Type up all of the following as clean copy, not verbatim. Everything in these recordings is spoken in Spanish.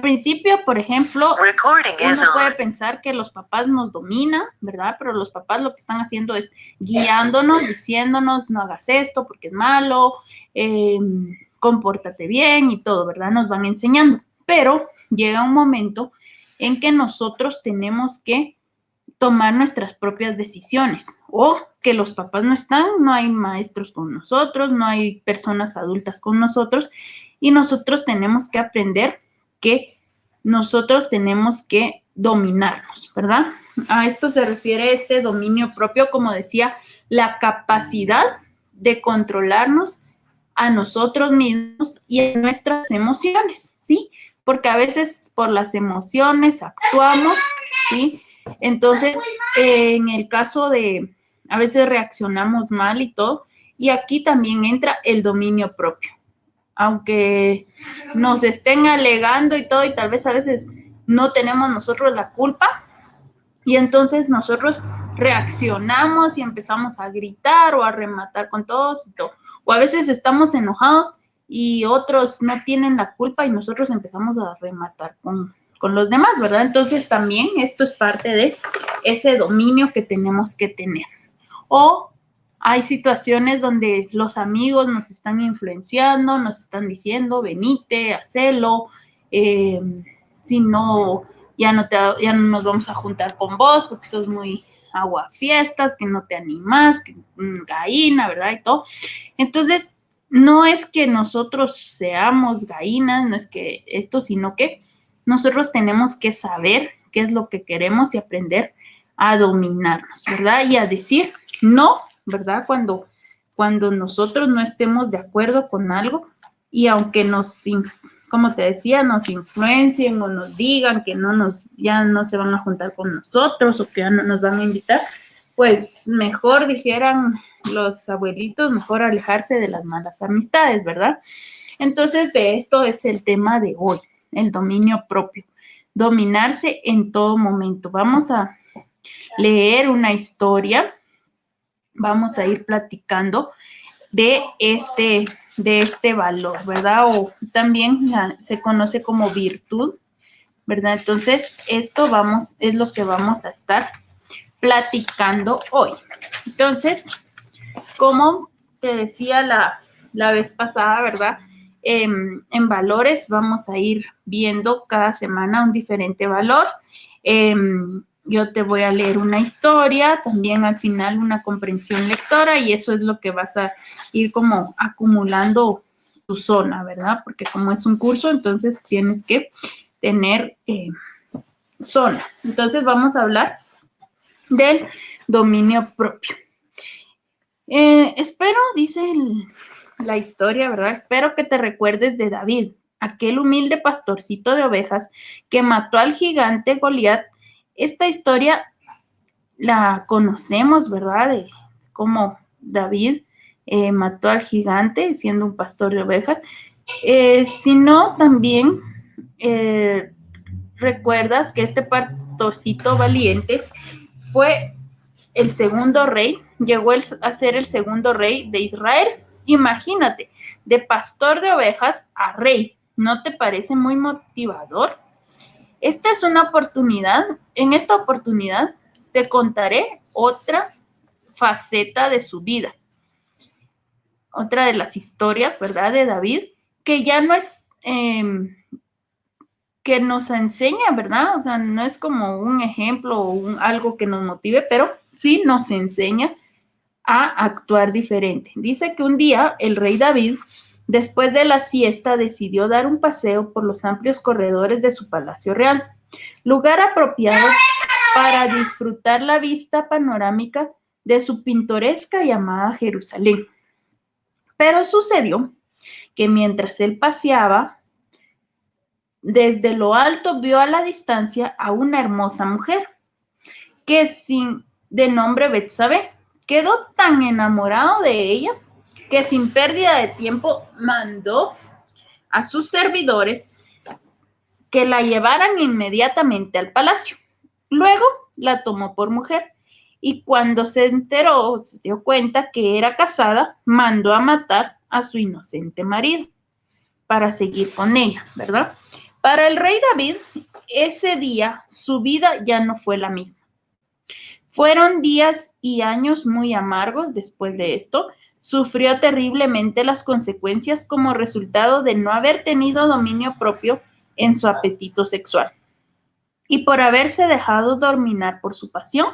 Al principio, por ejemplo, uno puede pensar que los papás nos dominan, ¿verdad? Pero los papás lo que están haciendo es guiándonos, diciéndonos, no hagas esto porque es malo, compórtate bien y todo, ¿verdad? Nos van enseñando. Pero llega un momento en que nosotros tenemos que tomar nuestras propias decisiones, o que los papás no están, no hay maestros con nosotros, no hay personas adultas con nosotros, y nosotros tenemos que aprender que nosotros tenemos que dominarnos, ¿verdad? A esto se refiere este dominio propio, como decía, la capacidad de controlarnos a nosotros mismos y a nuestras emociones, ¿sí? Porque a veces por las emociones actuamos, ¿sí? Entonces, en el caso de, a veces reaccionamos mal y todo, y aquí también entra el dominio propio. Aunque nos estén alegando y todo, y tal vez a veces no tenemos nosotros la culpa, y entonces nosotros reaccionamos y empezamos a gritar o a rematar con todos y todo. O a veces estamos enojados y otros no tienen la culpa y nosotros empezamos a rematar con los demás, ¿verdad? Entonces también esto es parte de ese dominio que tenemos que tener. O hay situaciones donde los amigos nos están influenciando, nos están diciendo, venite, hacelo, si no, ya no nos vamos a juntar con vos porque sos muy aguafiestas, que no te animas, que gallina, ¿verdad? Y todo. Entonces, no es que nosotros seamos gallinas, no es que esto, sino que nosotros tenemos que saber qué es lo que queremos y aprender a dominarnos, ¿verdad? Y a decir no, ¿verdad? Cuando nosotros no estemos de acuerdo con algo y aunque como te decía, nos influencien o nos digan que ya no se van a juntar con nosotros o que ya no nos van a invitar, pues mejor dijeran los abuelitos, mejor alejarse de las malas amistades, ¿verdad? Entonces, de esto es el tema de hoy, el dominio propio, dominarse en todo momento. Vamos a leer una historia, vamos a ir platicando de este valor, ¿verdad? O también se conoce como virtud, ¿verdad? Entonces, esto es lo que vamos a estar platicando hoy. Entonces, como te decía la vez pasada, ¿verdad? En valores vamos a ir viendo cada semana un diferente valor. Yo te voy a leer una historia, también al final una comprensión lectora y eso es lo que vas a ir como acumulando tu zona, ¿verdad? Porque como es un curso, entonces tienes que tener zona. Entonces vamos a hablar del dominio propio. Espero, dice la historia, ¿verdad? Espero que te recuerdes de David, aquel humilde pastorcito de ovejas que mató al gigante Goliat. Esta historia la conocemos, ¿verdad? De cómo David mató al gigante siendo un pastor de ovejas. Sino también recuerdas que este pastorcito valiente fue el segundo rey, llegó a ser el segundo rey de Israel. Imagínate, de pastor de ovejas a rey. ¿No te parece muy motivador? Esta es una oportunidad. En esta oportunidad te contaré otra faceta de su vida. Otra de las historias, ¿verdad? De David, que ya no es que nos enseña, ¿verdad? O sea, no es como un ejemplo o algo que nos motive, pero sí nos enseña a actuar diferente. Dice que un día el rey David, después de la siesta, decidió dar un paseo por los amplios corredores de su palacio real, lugar apropiado para disfrutar la vista panorámica de su pintoresca y amada Jerusalén. Pero sucedió que mientras él paseaba, desde lo alto vio a la distancia a una hermosa mujer de nombre Betsabé. Quedó tan enamorado de ella que sin pérdida de tiempo mandó a sus servidores que la llevaran inmediatamente al palacio. Luego la tomó por mujer y cuando se dio cuenta que era casada, mandó a matar a su inocente marido para seguir con ella, ¿verdad? Para el rey David, ese día su vida ya no fue la misma. Fueron días y años muy amargos después de esto. Sufrió terriblemente las consecuencias como resultado de no haber tenido dominio propio en su apetito sexual y por haberse dejado dominar por su pasión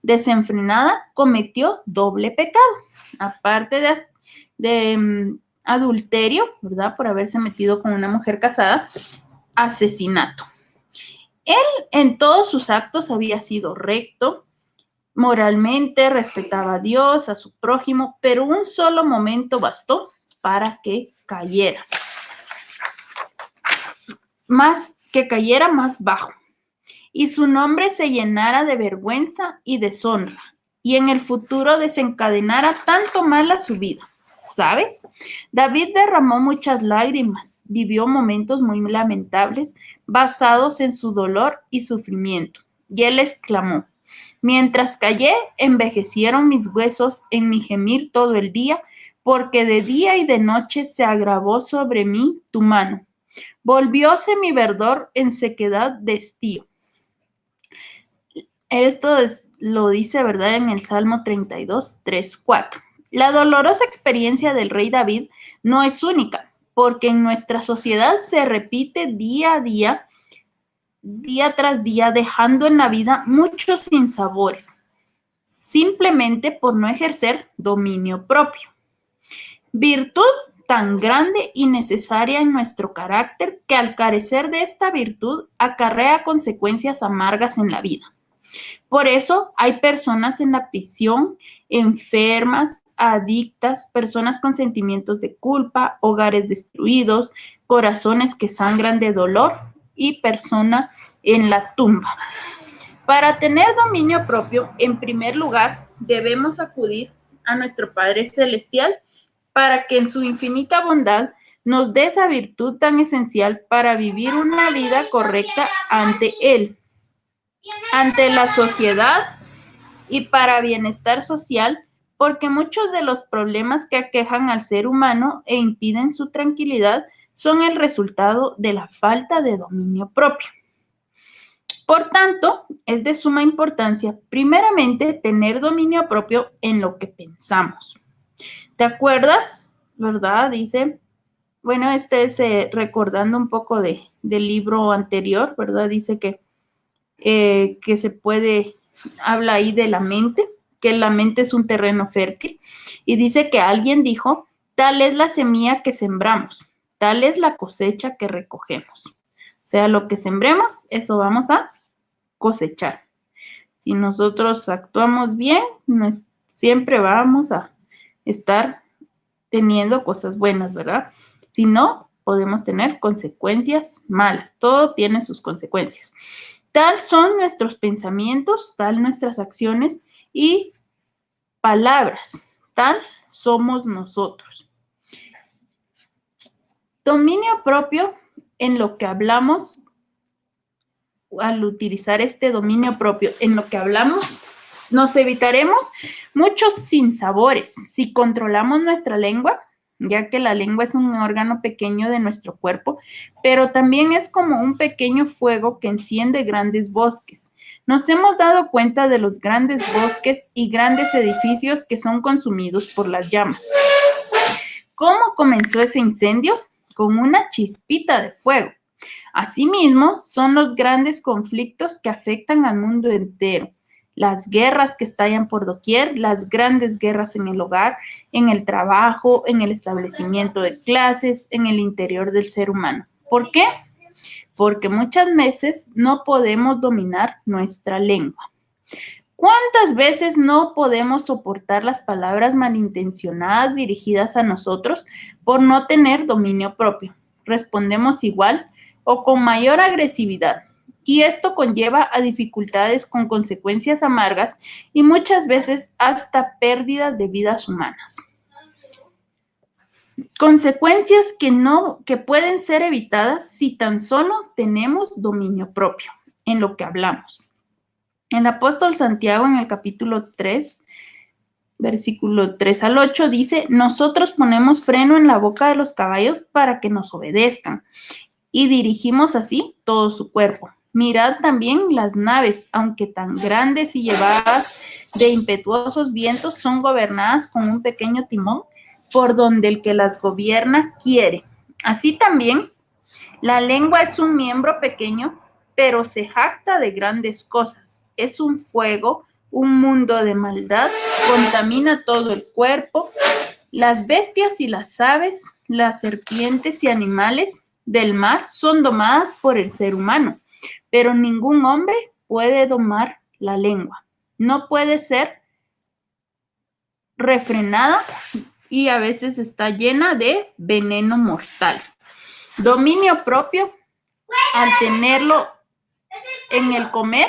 desenfrenada, cometió doble pecado, aparte de adulterio, ¿verdad? Por haberse metido con una mujer casada, asesinato. Él en todos sus actos había sido recto, moralmente respetaba a Dios, a su prójimo, pero un solo momento bastó para que cayera. Que cayera más bajo y su nombre se llenara de vergüenza y deshonra, y en el futuro desencadenara tanto mal a su vida. ¿Sabes? David derramó muchas lágrimas, vivió momentos muy lamentables basados en su dolor y sufrimiento, y él exclamó: mientras callé, envejecieron mis huesos en mi gemir todo el día, porque de día y de noche se agravó sobre mí tu mano. Volvióse mi verdor en sequedad de estío. Esto lo dice, ¿verdad?, en el Salmo 32, 3, 4. La dolorosa experiencia del rey David no es única, porque en nuestra sociedad se repite día a día, día tras día, dejando en la vida muchos sinsabores, simplemente por no ejercer dominio propio. Virtud tan grande y necesaria en nuestro carácter que al carecer de esta virtud acarrea consecuencias amargas en la vida. Por eso hay personas en la prisión, enfermas, adictas, personas con sentimientos de culpa, hogares destruidos, corazones que sangran de dolor y persona en la tumba. Para tener dominio propio, en primer lugar, debemos acudir a nuestro Padre Celestial para que en su infinita bondad nos dé esa virtud tan esencial para vivir una vida correcta ante Él, ante la sociedad y para bienestar social, porque muchos de los problemas que aquejan al ser humano e impiden su tranquilidad son el resultado de la falta de dominio propio. Por tanto, es de suma importancia, primeramente, tener dominio propio en lo que pensamos. ¿Te acuerdas? ¿Verdad? Dice, bueno, este es recordando un poco del libro anterior, ¿verdad? Dice que se puede, habla ahí de la mente, que la mente es un terreno fértil, y dice que alguien dijo: tal es la semilla que sembramos, tal es la cosecha que recogemos. O sea, lo que sembremos, eso vamos a cosechar. Si nosotros actuamos bien, siempre vamos a estar teniendo cosas buenas, ¿verdad? Si no, podemos tener consecuencias malas. Todo tiene sus consecuencias. Tal son nuestros pensamientos, tal nuestras acciones y palabras, tal somos nosotros. Dominio propio en lo que hablamos. Al utilizar este dominio propio en lo que hablamos, nos evitaremos muchos sinsabores si controlamos nuestra lengua, ya que la lengua es un órgano pequeño de nuestro cuerpo, pero también es como un pequeño fuego que enciende grandes bosques. Nos hemos dado cuenta de los grandes bosques y grandes edificios que son consumidos por las llamas. ¿Cómo comenzó ese incendio? Con una chispita de fuego. Asimismo, son los grandes conflictos que afectan al mundo entero. Las guerras que estallan por doquier, las grandes guerras en el hogar, en el trabajo, en el establecimiento de clases, en el interior del ser humano. ¿Por qué? Porque muchas veces no podemos dominar nuestra lengua. ¿Cuántas veces no podemos soportar las palabras malintencionadas dirigidas a nosotros por no tener dominio propio? Respondemos igual o con mayor agresividad, y esto conlleva a dificultades con consecuencias amargas y muchas veces hasta pérdidas de vidas humanas. Consecuencias que pueden ser evitadas si tan solo tenemos dominio propio en lo que hablamos. El apóstol Santiago en el capítulo 3, versículo 3 al 8 dice: nosotros ponemos freno en la boca de los caballos para que nos obedezcan, y dirigimos así todo su cuerpo. Mirad también las naves, aunque tan grandes y llevadas de impetuosos vientos, son gobernadas con un pequeño timón por donde el que las gobierna quiere. Así también, la lengua es un miembro pequeño, pero se jacta de grandes cosas. Es un fuego, un mundo de maldad, contamina todo el cuerpo. Las bestias y las aves, las serpientes y animales del mar son domadas por el ser humano, pero ningún hombre puede domar la lengua. No puede ser refrenada y a veces está llena de veneno mortal. Dominio propio, al tenerlo en el comer,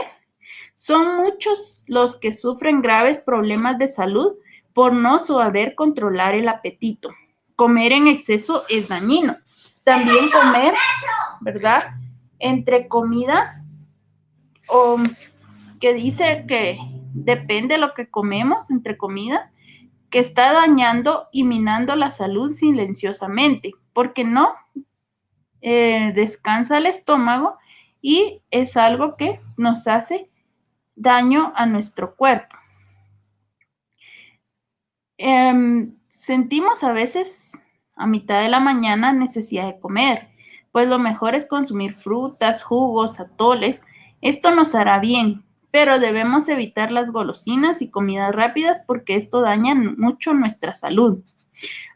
son muchos los que sufren graves problemas de salud por no saber controlar el apetito. Comer en exceso es dañino. También comer, ¿verdad? Entre comidas, o que dice que depende de lo que comemos entre comidas, que está dañando y minando la salud silenciosamente, porque no descansa el estómago y es algo que nos hace daño a nuestro cuerpo. Sentimos a veces a mitad de la mañana necesidad de comer, pues lo mejor es consumir frutas, jugos, atoles. Esto nos hará bien, pero debemos evitar las golosinas y comidas rápidas porque esto daña mucho nuestra salud.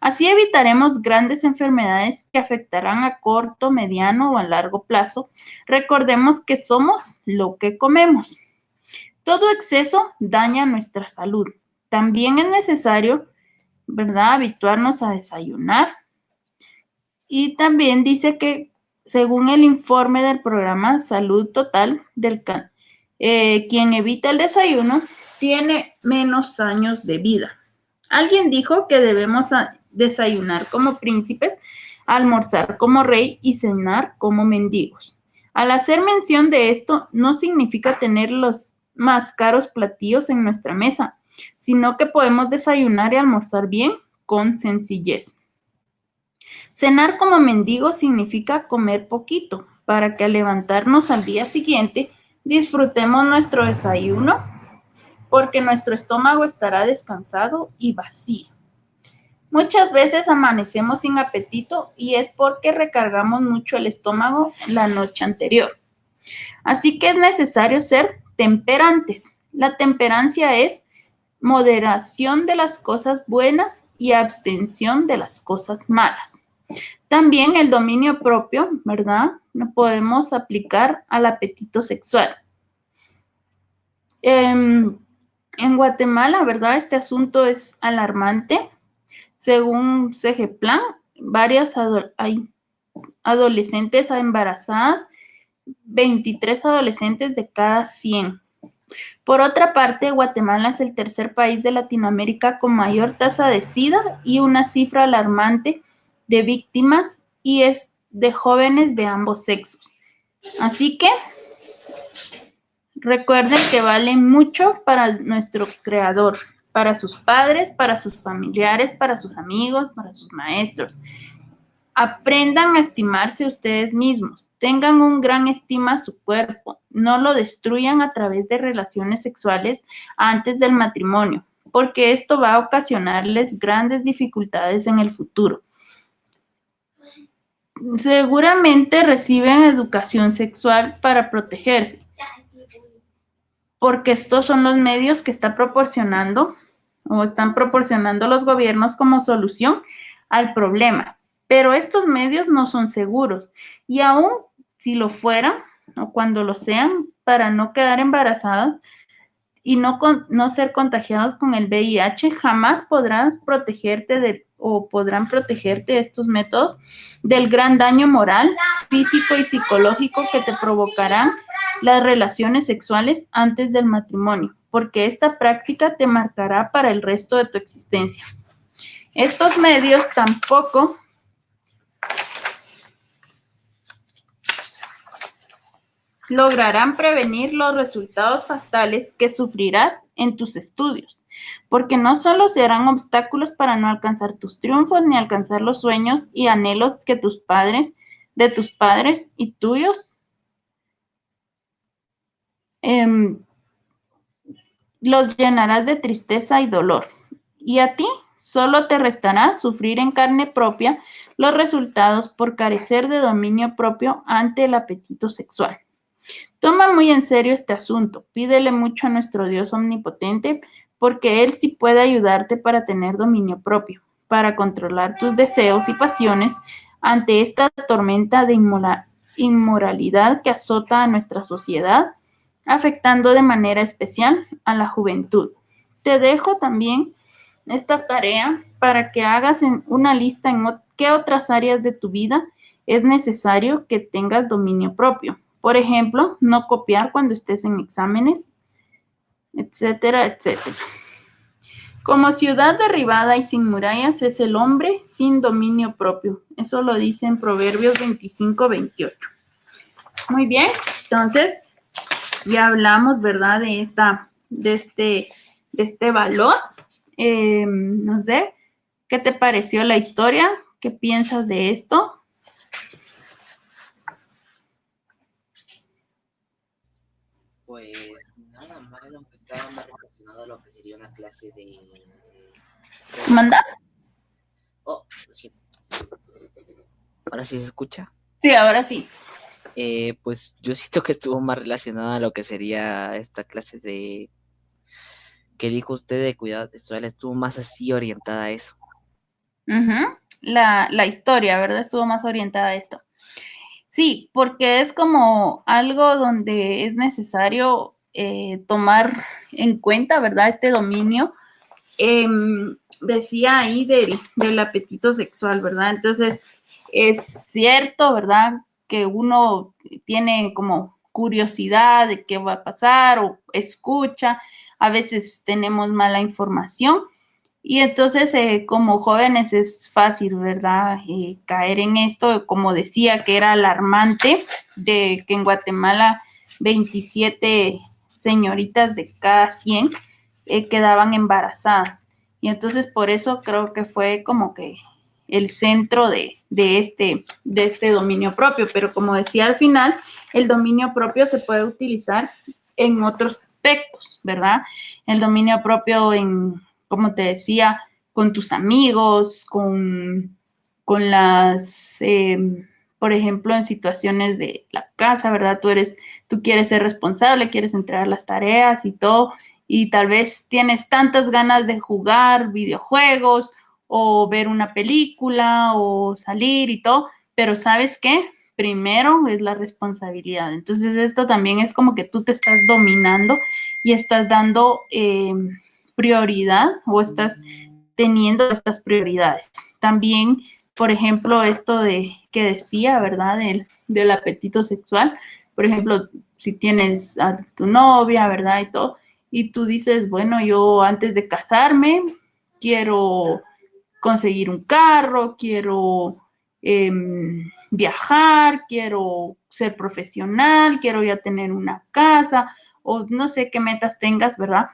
Así evitaremos grandes enfermedades que afectarán a corto, mediano o a largo plazo. Recordemos que somos lo que comemos. Todo exceso daña nuestra salud. También es necesario, ¿verdad?, habituarnos a desayunar. Y también dice que, según el informe del programa Salud Total quien evita el desayuno tiene menos años de vida. Alguien dijo que debemos desayunar como príncipes, almorzar como rey y cenar como mendigos. Al hacer mención de esto, no significa tener los más caros platillos en nuestra mesa, sino que podemos desayunar y almorzar bien con sencillez. Cenar como mendigos significa comer poquito, para que al levantarnos al día siguiente disfrutemos nuestro desayuno, porque nuestro estómago estará descansado y vacío. Muchas veces amanecemos sin apetito y es porque recargamos mucho el estómago la noche anterior. Así que es necesario ser temperantes. La temperancia es moderación de las cosas buenas y abstención de las cosas malas. También el dominio propio, ¿verdad?, lo podemos aplicar al apetito sexual. En Guatemala, ¿verdad?, este asunto es alarmante. Según CGPLAN, hay adolescentes embarazadas, 23 adolescentes de cada 100. Por otra parte, Guatemala es el tercer país de Latinoamérica con mayor tasa de SIDA y una cifra alarmante de víctimas y es de jóvenes de ambos sexos. Así que recuerden que valen mucho para nuestro Creador, para sus padres, para sus familiares, para sus amigos, para sus maestros. Aprendan a estimarse ustedes mismos, tengan un gran estima a su cuerpo, no lo destruyan a través de relaciones sexuales antes del matrimonio, porque esto va a ocasionarles grandes dificultades en el futuro. Seguramente reciben educación sexual para protegerse, porque estos son los medios que están proporcionando los gobiernos como solución al problema. Pero estos medios no son seguros y aún si lo fueran o cuando lo sean, para no quedar embarazadas y no ser contagiados con el VIH, jamás podrán protegerte estos métodos del gran daño moral, físico y psicológico que te provocarán las relaciones sexuales antes del matrimonio, porque esta práctica te marcará para el resto de tu existencia. Estos medios tampoco lograrán prevenir los resultados fatales que sufrirás en tus estudios, porque no solo serán obstáculos para no alcanzar tus triunfos ni alcanzar los sueños y anhelos que tus padres de tus padres y tuyos, los llenarás de tristeza y dolor. Y a ti solo te restará sufrir en carne propia los resultados por carecer de dominio propio ante el apetito sexual. Toma muy en serio este asunto. Pídele mucho a nuestro Dios omnipotente, porque Él sí puede ayudarte para tener dominio propio, para controlar tus deseos y pasiones ante esta tormenta de inmoralidad que azota a nuestra sociedad, afectando de manera especial a la juventud. Te dejo también esta tarea para que hagas una lista en qué otras áreas de tu vida es necesario que tengas dominio propio. Por ejemplo, no copiar cuando estés en exámenes, etcétera, etcétera. Como ciudad derribada y sin murallas es el hombre sin dominio propio. Eso lo dice en Proverbios 25-28. Muy bien, entonces ya hablamos, ¿verdad? De este valor. No sé, ¿qué te pareció la historia? ¿Qué piensas de esto? Pues nada malo, que estaba más relacionado a lo que sería una clase de... ¿Manda? Oh, sí. Ahora sí se escucha. Sí, ahora sí. Pues yo siento que estuvo más relacionado a lo que sería esta clase de... que dijo usted de cuidado textual, estuvo más así orientada a eso. La historia, ¿verdad? Estuvo más orientada a esto. Sí, porque es como algo donde es necesario tomar en cuenta, ¿verdad? Este dominio. Decía ahí del apetito sexual, ¿verdad? Entonces, es cierto, ¿verdad? Que uno tiene como curiosidad de qué va a pasar o escucha, a veces tenemos mala información y entonces como jóvenes es fácil, ¿verdad? Caer en esto, como decía, que era alarmante, de que en Guatemala 27 señoritas de cada 100 quedaban embarazadas. Y entonces por eso creo que fue como que el centro de este dominio propio. Pero como decía al final, el dominio propio se puede utilizar en otros aspectos, ¿verdad? El dominio propio en, como te decía, con tus amigos, con las, por ejemplo, en situaciones de la casa, ¿verdad? Tú quieres ser responsable, quieres entregar las tareas y todo, y tal vez tienes tantas ganas de jugar videojuegos o ver una película o salir y todo, pero ¿sabes qué? Primero es la responsabilidad. Entonces esto también es como que tú te estás dominando y estás dando prioridad o estás teniendo estas prioridades. También, por ejemplo, esto de que decía, ¿verdad? Del apetito sexual. Por ejemplo, si tienes a tu novia, ¿verdad? Y todo, y tú dices, bueno, yo antes de casarme quiero conseguir un carro, quiero viajar, quiero ser profesional, quiero ya tener una casa, o no sé qué metas tengas, ¿verdad?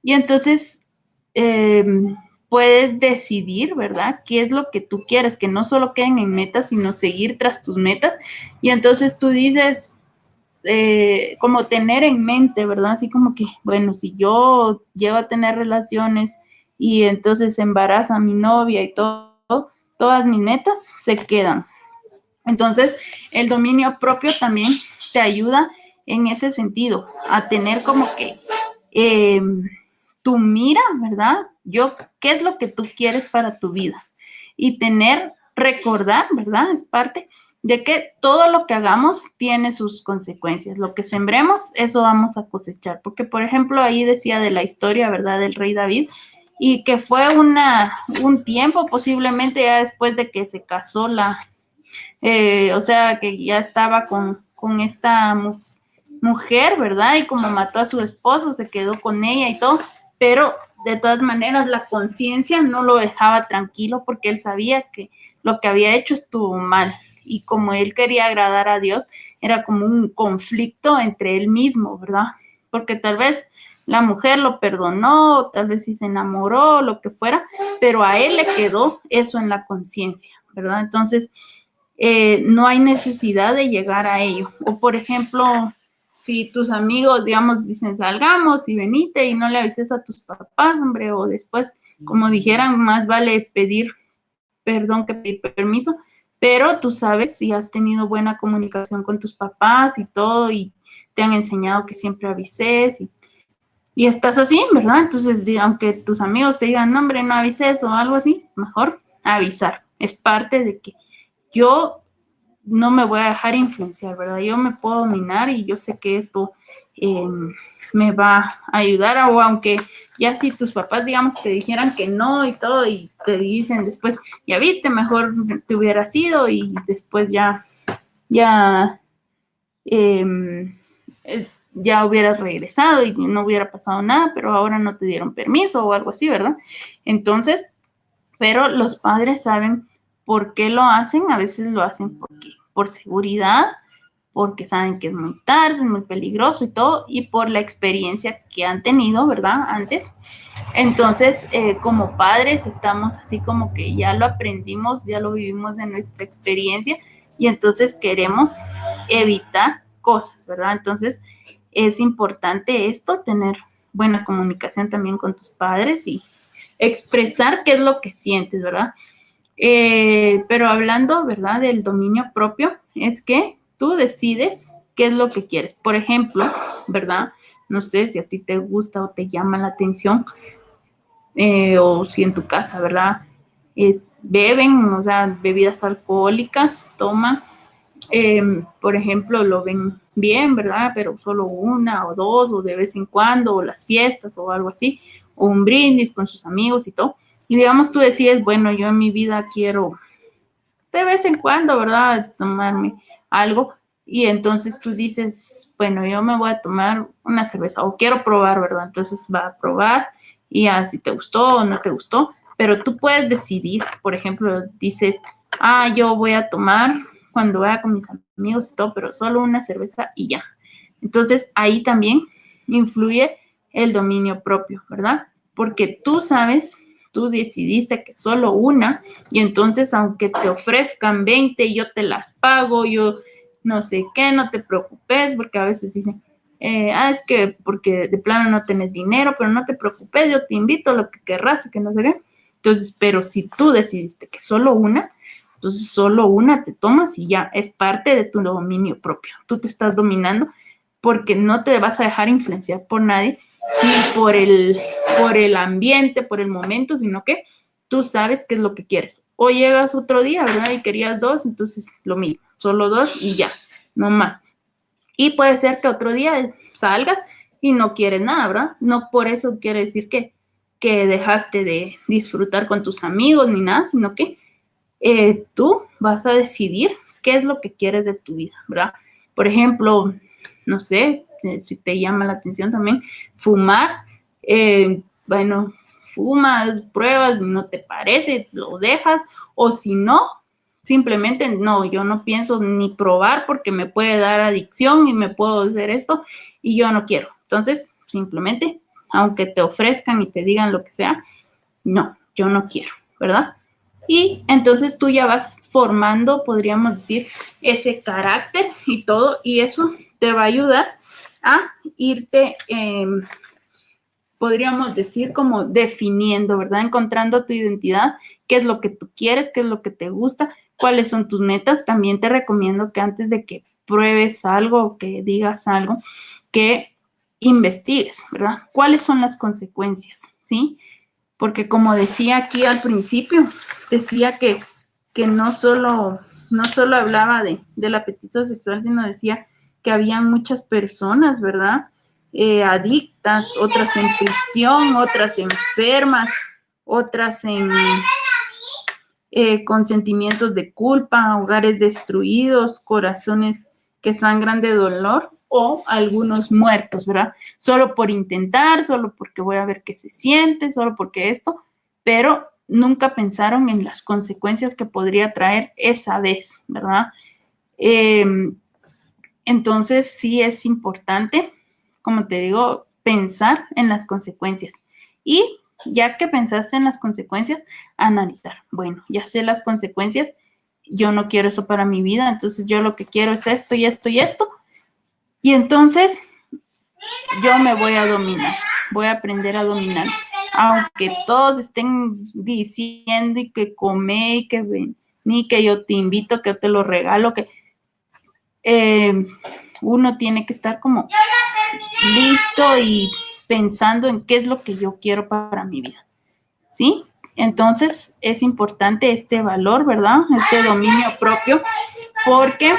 Y entonces eh, puedes decidir, ¿verdad? ¿Qué es lo que tú quieres? Que no solo queden en metas, sino seguir tras tus metas. Y entonces tú dices, como tener en mente, ¿verdad? Así como que, bueno, si yo llego a tener relaciones y entonces embaraza a mi novia y todo, todas mis metas se quedan. Entonces, el dominio propio también te ayuda en ese sentido, a tener como que eh, tu mira, ¿verdad? ¿Qué es lo que tú quieres para tu vida? Y recordar, ¿verdad? Es parte de que todo lo que hagamos tiene sus consecuencias. Lo que sembremos, eso vamos a cosechar. Porque, por ejemplo, ahí decía de la historia, ¿verdad? Del rey David, y que fue un tiempo, posiblemente ya después de que se casó o sea, que ya estaba con esta mujer, ¿verdad? Y como mató a su esposo, se quedó con ella y todo, pero de todas maneras la conciencia no lo dejaba tranquilo porque él sabía que lo que había hecho estuvo mal y como él quería agradar a Dios, era como un conflicto entre él mismo, ¿verdad? Porque tal vez la mujer lo perdonó, tal vez sí se enamoró, lo que fuera, pero a él le quedó eso en la conciencia, ¿verdad? Entonces, no hay necesidad de llegar a ello. O, por ejemplo, si tus amigos, digamos, dicen salgamos y venite y no le avises a tus papás, hombre, o después, como dijeran, más vale pedir perdón que pedir permiso, pero tú sabes si has tenido buena comunicación con tus papás y todo, y te han enseñado que siempre avises y estás así, ¿verdad? Entonces, aunque tus amigos te digan, no, hombre, no avises o algo así, mejor avisar. Es parte de que yo no me voy a dejar influenciar, ¿verdad? Yo me puedo dominar y yo sé que esto me va a ayudar, o aunque ya si tus papás, digamos, te dijeran que no y todo, y te dicen después, ya viste, mejor te hubieras ido y después ya ya hubieras regresado y no hubiera pasado nada, pero ahora no te dieron permiso o algo así, ¿verdad? Entonces, pero los padres saben por qué lo hacen, a veces lo hacen por seguridad, porque saben que es muy tarde, es muy peligroso y todo, y por la experiencia que han tenido, ¿verdad? Antes. Entonces, como padres, estamos así como que ya lo aprendimos, ya lo vivimos en nuestra experiencia, y entonces queremos evitar cosas, ¿verdad? Entonces, es importante esto, tener buena comunicación también con tus padres y expresar qué es lo que sientes, ¿verdad? Pero hablando, ¿verdad?, del dominio propio, es que tú decides qué es lo que quieres. Por ejemplo, ¿verdad? No sé si a ti te gusta o te llama la atención, o si en tu casa, ¿verdad? Beben, o sea, bebidas alcohólicas, toman. Por ejemplo, lo ven bien, ¿verdad? Pero solo una o dos, o de vez en cuando, o las fiestas o algo así, o un brindis con sus amigos y todo. Y digamos, tú decides, bueno, yo en mi vida quiero de vez en cuando, ¿verdad? Tomarme algo. Y entonces tú dices, bueno, yo me voy a tomar una cerveza o quiero probar, ¿verdad? Entonces va a probar y ya si te gustó o no te gustó, pero tú puedes decidir, por ejemplo, dices, yo voy a tomar cuando vaya con mis amigos y todo, pero solo una cerveza y ya. Entonces ahí también influye el dominio propio, ¿verdad? Porque tú sabes, tú decidiste que solo una, y entonces aunque te ofrezcan 20, yo te las pago, yo no sé qué, no te preocupes, porque a veces dicen, es que porque de plano no tenés dinero, pero no te preocupes, yo te invito a lo que querrás y que no sé qué. Entonces, pero si tú decidiste que solo una, entonces solo una te tomas y ya es parte de tu dominio propio. Tú te estás dominando porque no te vas a dejar influenciar por nadie, ni por el ambiente, por el momento, sino que tú sabes qué es lo que quieres. O llegas otro día, ¿verdad? Y querías dos, entonces lo mismo, solo dos y ya, no más. Y puede ser que otro día salgas y no quieres nada, ¿verdad? No por eso quiere decir que dejaste de disfrutar con tus amigos ni nada, sino que tú vas a decidir qué es lo que quieres de tu vida, ¿verdad? Por ejemplo, no sé, si te llama la atención también, fumar, bueno, fumas, pruebas, no te parece, lo dejas, o si no, simplemente no, yo no pienso ni probar porque me puede dar adicción y me puedo hacer esto y yo no quiero. Entonces, simplemente, aunque te ofrezcan y te digan lo que sea, no, yo no quiero, ¿verdad? Y entonces tú ya vas formando, podríamos decir, ese carácter y todo, y eso te va a ayudar a irte, podríamos decir, como definiendo, ¿verdad? Encontrando tu identidad, qué es lo que tú quieres, qué es lo que te gusta, cuáles son tus metas. También te recomiendo que antes de que pruebes algo o que digas algo, que investigues, ¿verdad? ¿Cuáles son las consecuencias? ¿Sí? Porque como decía aquí al principio, decía que no solo hablaba del apetito sexual, sino decía que había muchas personas, ¿verdad? Adictas, otras en prisión, otras enfermas, otras con sentimientos de culpa, hogares destruidos, corazones que sangran de dolor, o algunos muertos, ¿verdad? Solo por intentar, solo porque voy a ver qué se siente, solo porque esto, pero nunca pensaron en las consecuencias que podría traer esa vez, ¿verdad? Entonces sí es importante, como te digo, pensar en las consecuencias. Y ya que pensaste en las consecuencias, analizar. Bueno, ya sé las consecuencias, yo no quiero eso para mi vida, entonces yo lo que quiero es esto y esto y esto, y entonces yo me voy a dominar, voy a aprender a dominar. Aunque todos estén diciendo y que come y que ven, ni que yo te invito, que yo te lo regalo, que uno tiene que estar como listo y pensando en qué es lo que yo quiero para mi vida, ¿sí? Entonces es importante este valor, ¿verdad? Este dominio propio, porque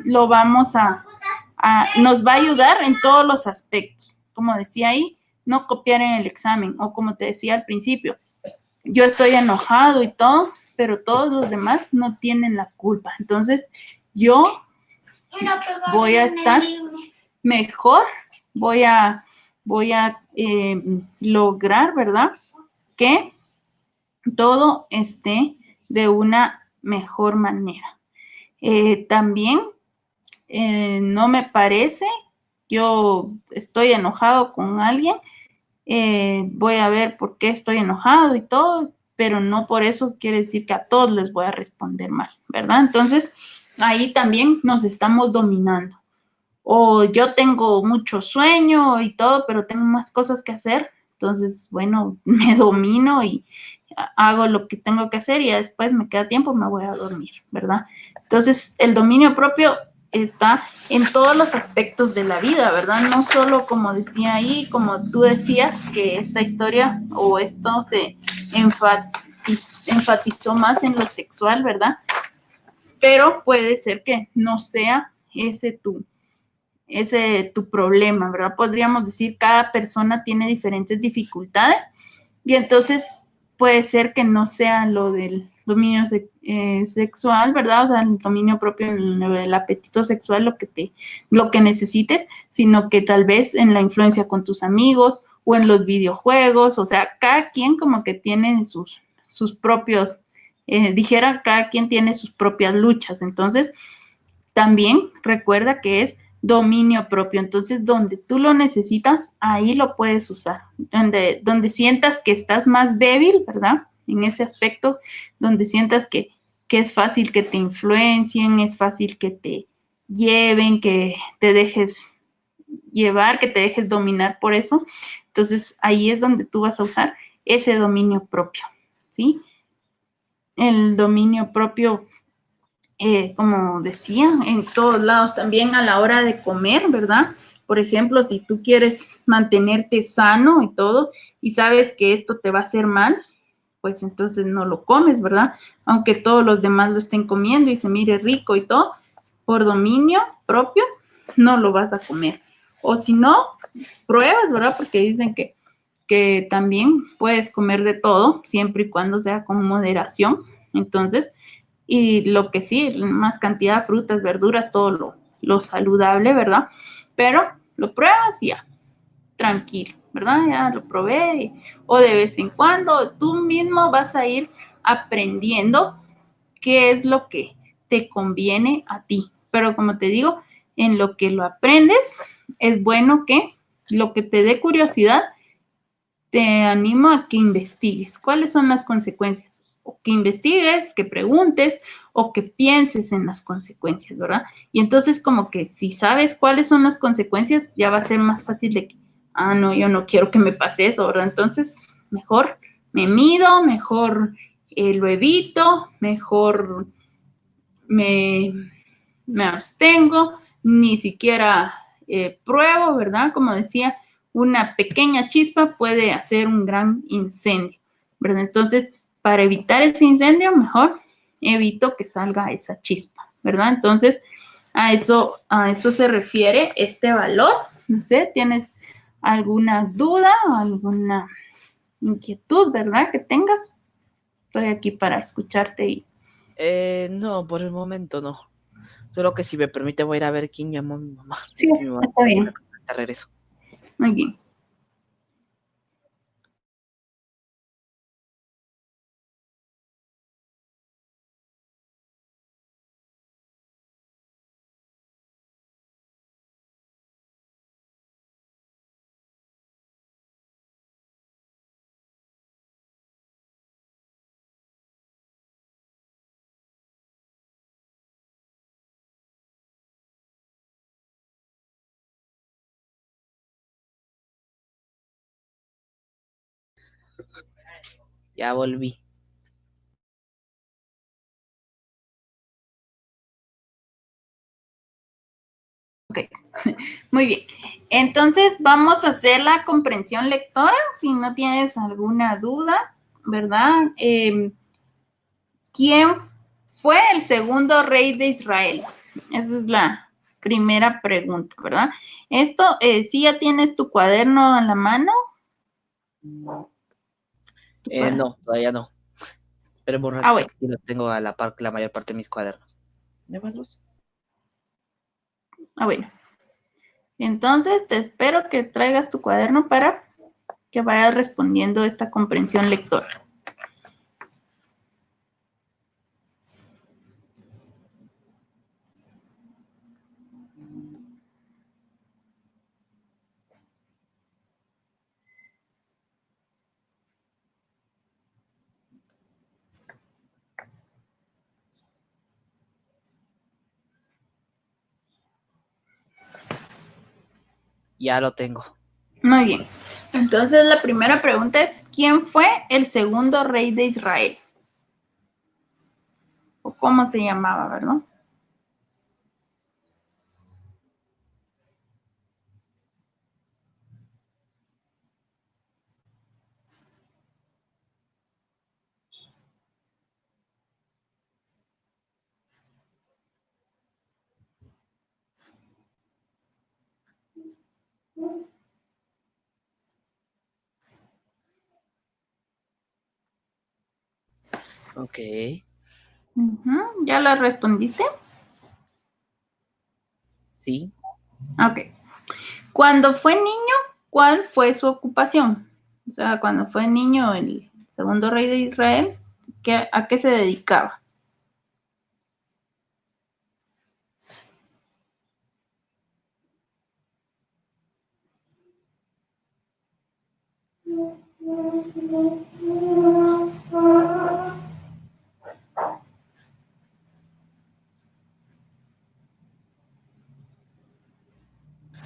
lo vamos nos va a ayudar en todos los aspectos. Como decía ahí, no copiar en el examen, o como te decía al principio, yo estoy enojado y todo, pero todos los demás no tienen la culpa. Entonces, yo voy a estar mejor, voy a lograr, ¿verdad? Que todo esté de una mejor manera. También no me parece, yo estoy enojado con alguien, voy a ver por qué estoy enojado y todo, pero no por eso quiere decir que a todos les voy a responder mal, ¿verdad? Entonces, ahí también nos estamos dominando. O yo tengo mucho sueño y todo, pero tengo más cosas que hacer, entonces, bueno, me domino y hago lo que tengo que hacer y después me queda tiempo, me voy a dormir, ¿verdad? Entonces, el dominio propio está en todos los aspectos de la vida, ¿verdad? No solo como decía ahí, como tú decías, que esta historia o esto se enfatizó más en lo sexual, ¿verdad? Pero puede ser que no sea ese tu problema, ¿verdad? Podríamos decir, cada persona tiene diferentes dificultades y entonces puede ser que no sea lo del dominio sexual, ¿verdad? O sea, el dominio propio, el apetito sexual, lo que necesites, sino que tal vez en la influencia con tus amigos o en los videojuegos, o sea, cada quien como que tiene sus propios, cada quien tiene sus propias luchas, entonces también recuerda que es dominio propio. Entonces, donde tú lo necesitas, ahí lo puedes usar. Donde sientas que estás más débil, ¿verdad? En ese aspecto, donde sientas que es fácil que te influencien, es fácil que te lleven, que te dejes llevar, que te dejes dominar por eso. Entonces, ahí es donde tú vas a usar ese dominio propio, ¿sí? El dominio propio como decía, en todos lados, también a la hora de comer, ¿verdad? Por ejemplo, si tú quieres mantenerte sano y todo, y sabes que esto te va a hacer mal, pues entonces no lo comes, ¿verdad? Aunque todos los demás lo estén comiendo y se mire rico y todo, por dominio propio, no lo vas a comer. O si no, pruebas, ¿verdad? Porque dicen que también puedes comer de todo, siempre y cuando sea con moderación. Entonces, y lo que sí, más cantidad de frutas, verduras, todo lo saludable, ¿verdad? Pero lo pruebas y ya, tranquilo, ¿verdad? Ya lo probé, o de vez en cuando tú mismo vas a ir aprendiendo qué es lo que te conviene a ti. Pero como te digo, en lo que lo aprendes, es bueno que lo que te dé curiosidad, te animo a que investigues cuáles son las consecuencias, o que investigues, que preguntes o que pienses en las consecuencias, ¿verdad? Y entonces como que si sabes cuáles son las consecuencias, ya va a ser más fácil de que, no, yo no quiero que me pase eso, ¿verdad? Entonces, mejor me mido, mejor lo evito, mejor me, me abstengo, ni siquiera pruebo, ¿verdad? Como decía, una pequeña chispa puede hacer un gran incendio, ¿verdad? Entonces, para evitar ese incendio, mejor evito que salga esa chispa, ¿verdad? Entonces, a eso se refiere este valor. No sé, ¿tienes alguna duda o alguna inquietud, ¿verdad? Que tengas. Estoy aquí para escucharte y No, por el momento no. Solo que si me permite voy a ir a ver quién llamó a mi mamá. sí, Mi mamá está está bien. de regreso. Muy bien. Ya volví. Ok, muy bien. Entonces vamos a hacer la comprensión lectora, si no tienes alguna duda, ¿verdad? ¿Quién fue el segundo rey de Israel? Esa es la primera pregunta, ¿verdad? Esto, ¿sí ya tienes tu cuaderno a la mano? No, todavía no. Pero un Ah, ratito bueno. que lo tengo a la par que la mayor parte de mis cuadernos. ¿Ya vas, Luz? Ah, bueno. Entonces, te espero que traigas tu cuaderno para que vayas respondiendo esta comprensión lectora. Ya lo tengo. Muy bien. Entonces, la primera pregunta es, ¿quién fue el segundo rey de Israel? ¿O cómo se llamaba, verdad? Ok. ¿Ya la respondiste? Sí. Ok. Cuando fue niño, ¿cuál fue su ocupación? O sea, cuando fue niño, el segundo rey de Israel, ¿a qué se dedicaba?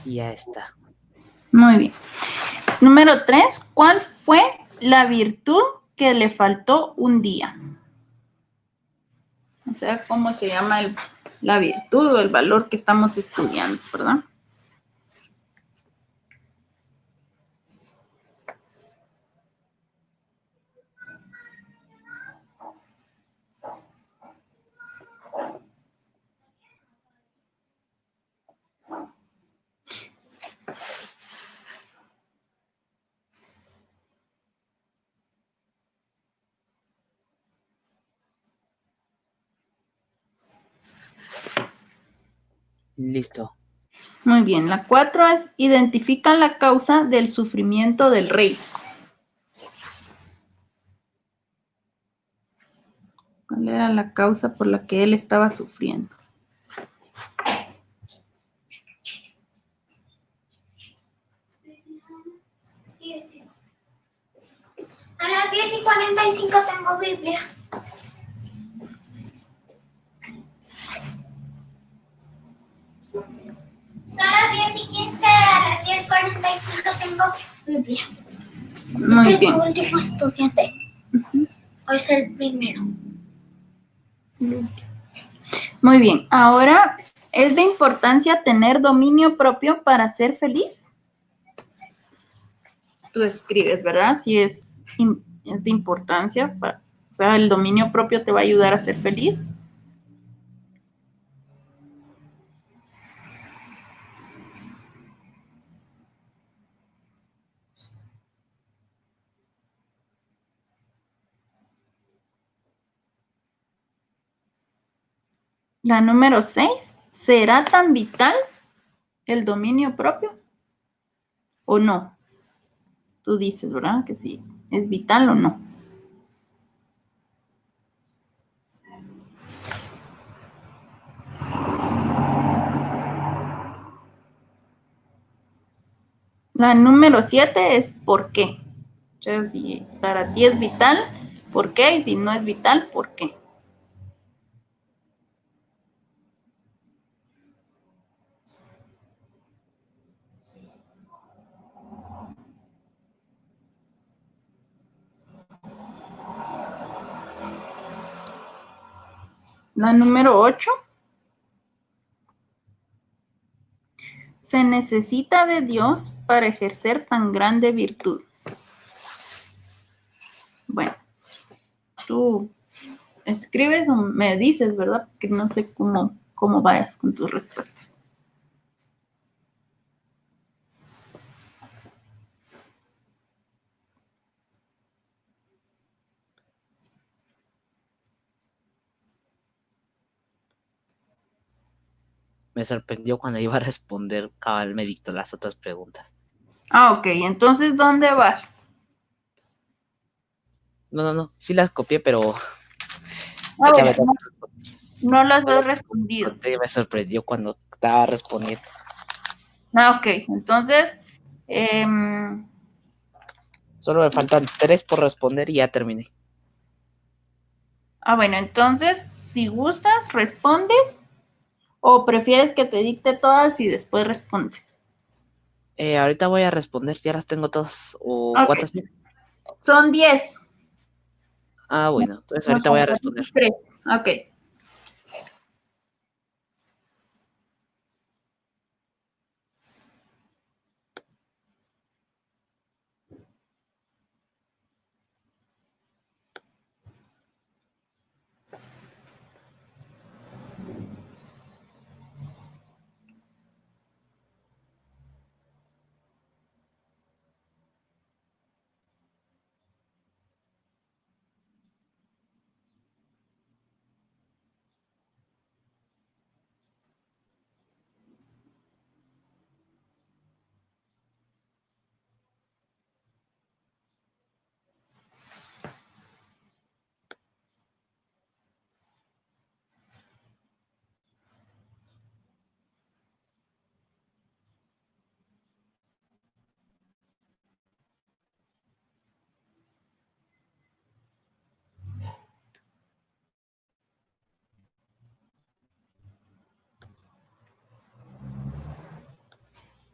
Ya está. Muy bien. Número 3, ¿cuál fue la virtud que le faltó un día? O sea, ¿cómo se llama la virtud o el valor que estamos estudiando, verdad? Listo. Muy bien. La 4 es identifica la causa del sufrimiento del rey. ¿Cuál era la causa por la que él estaba sufriendo? A las 10:45 tengo Biblia. A las 10:15, a las 10:45 tengo Biblia. Muy Este es mi bien. último estudiante. Hoy es el primero. Muy bien. Ahora, ¿es de importancia tener dominio propio para ser feliz? Tú escribes, ¿verdad? Si es de importancia, o sea, el dominio propio te va a ayudar a ser feliz. La número 6, ¿será tan vital el dominio propio o no? Tú dices, ¿verdad? Que sí, es vital o no. La número 7 es ¿por qué? O sea, si para ti es vital, ¿por qué? Y si no es vital, ¿por qué? La número 8. Se necesita de Dios para ejercer tan grande virtud. Bueno, tú escribes o me dices, ¿verdad? Porque no sé cómo vayas con tus respuestas. Me sorprendió cuando iba a responder, cabal me dictó las otras preguntas. Ah, ok. Entonces, ¿dónde vas? No, sí las copié, pero Ah, esta bueno, vez no las has respondido. me sorprendió cuando estaba respondiendo. Ah, ok. Entonces, em, Solo me faltan 3 por responder y ya terminé. bueno, entonces, si gustas, respondes o prefieres que te dicte todas y después respondes. Ahorita voy a responder, ya las tengo todas. ¿O Ok. cuántas? Son 10. Ah, bueno, entonces Nos ahorita voy a faltan responder. 3. Ok.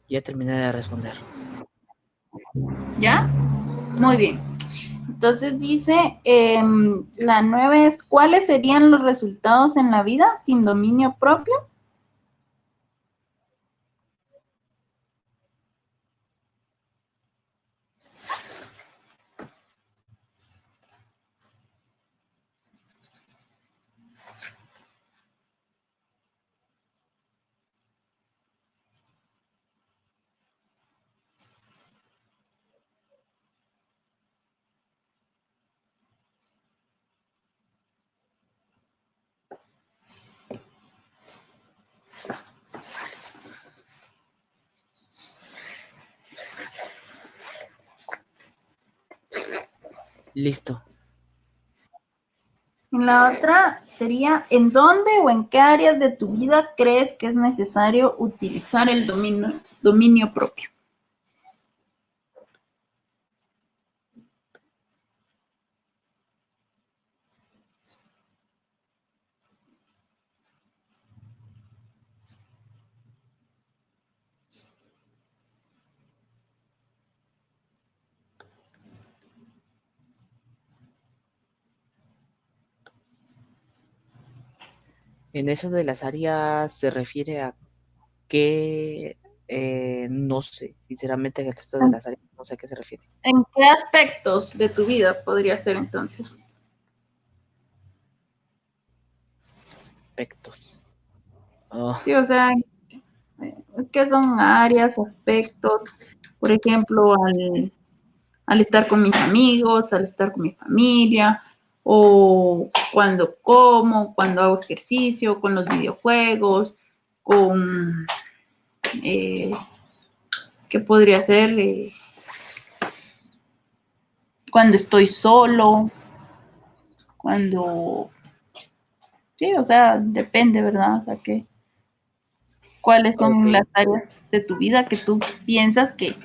Ya terminé de responder. ¿Ya? Muy bien. Entonces dice, la 9 es, ¿cuáles serían los resultados en la vida sin dominio propio? Listo. En la otra sería, ¿en dónde o en qué áreas de tu vida crees que es necesario utilizar el dominio propio? En eso de las áreas se refiere a que no sé, sinceramente en el resto de las áreas no sé a qué se refiere. ¿En qué aspectos de tu vida podría ser entonces? Aspectos. Oh, Sí, o sea, es que son áreas, aspectos, por ejemplo, al estar con mis amigos, al estar con mi familia, o cuando como, cuando hago ejercicio, con los videojuegos, con, eh, ¿qué podría ser? Cuando estoy solo, cuando, sí, o sea, depende, ¿verdad? O sea, cuáles son las ok. áreas de tu vida que tú piensas que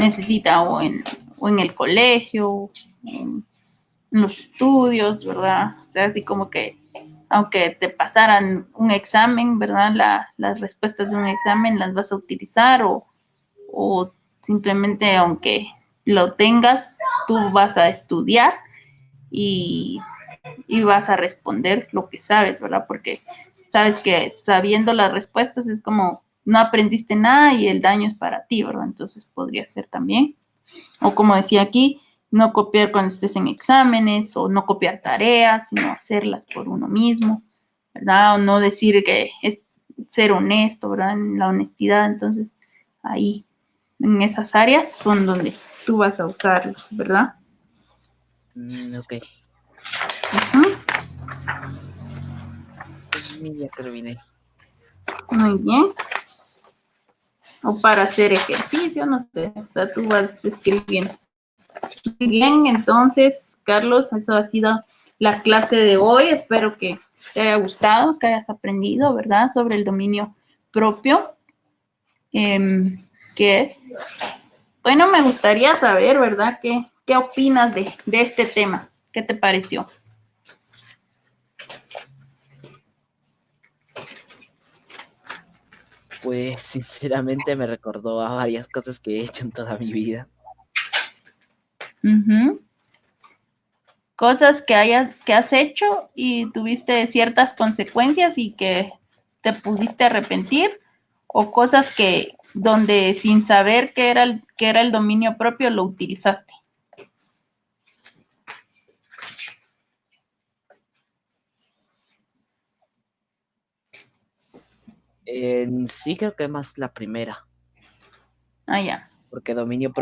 necesita o en el colegio, en los estudios, ¿verdad? O sea, así como que aunque te pasaran un examen, ¿verdad? Las respuestas de un examen las vas a utilizar o simplemente aunque lo tengas, tú vas a estudiar y y vas a responder lo que sabes, ¿verdad? Porque sabes que sabiendo las respuestas es como no aprendiste nada y el daño es para ti, ¿verdad? Entonces podría ser también. O como decía aquí, no copiar cuando estés en exámenes o no copiar tareas, sino hacerlas por uno mismo, ¿verdad? O no decir que es ser honesto, ¿verdad? En la honestidad, entonces ahí, en esas áreas son donde tú vas a usarlos, ¿verdad? Ok. Ujú. Pues ya terminé. Muy bien. O para hacer ejercicio, no sé, o sea, tú vas escribiendo. Muy bien, entonces, Carlos, eso ha sido la clase de hoy. Espero que te haya gustado, que hayas aprendido, ¿verdad?, sobre el dominio propio. Que, bueno, me gustaría saber, ¿verdad?, qué opinas de este tema. ¿Qué te pareció? Pues sinceramente me recordó a varias cosas que he hecho en toda mi vida. Uh-huh. Cosas que has hecho y tuviste ciertas consecuencias y que te pudiste arrepentir, o cosas que donde sin saber que era el dominio propio lo utilizaste. Sí creo que más la primera, Ah, ya. porque dominio propio